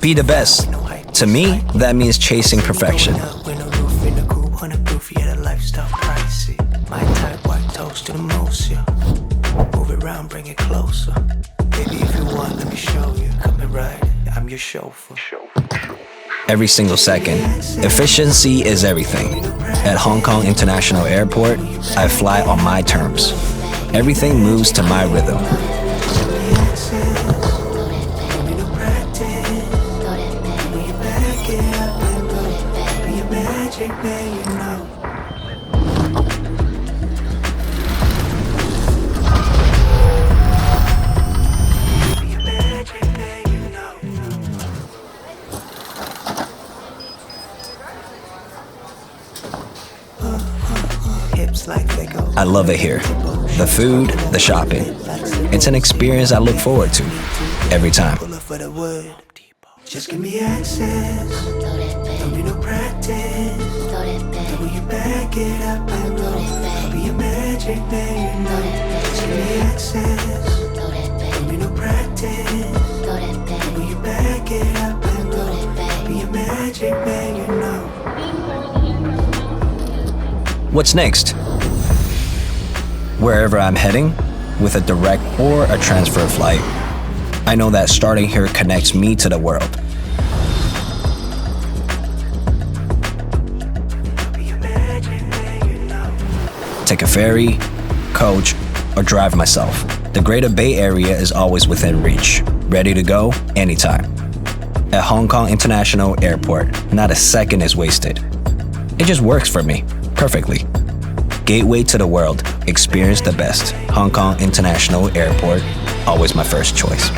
Be the best. To me, that means chasing perfection. My type white toast to the most, yeah. Move it round, bring it closer. Baby, if you want, let me show you. Come and ride, I'm your chauffeur. Every single second. Efficiency is everything. At Hong Kong International Airport, I fly on my terms. Everything moves to my rhythm. I love it here. The food, the shopping. It's an experience I look forward to every time. Just give me access. Don't need no practice. When you back it up and roll, I'll be your magic man, you know. Just give me access. Don't need no practice. When you back it up and roll, I'll be your magic man, you know. What's next? Wherever I'm heading, with a direct or a transfer flight, I know that starting here connects me to the world. Take a ferry, coach, or drive myself. The Greater Bay Area is always within reach, ready to go anytime. At Hong Kong International Airport, not a second is wasted. It just works for me, perfectly. Gateway to the world, experience the best. Hong Kong International Airport, always my first choice.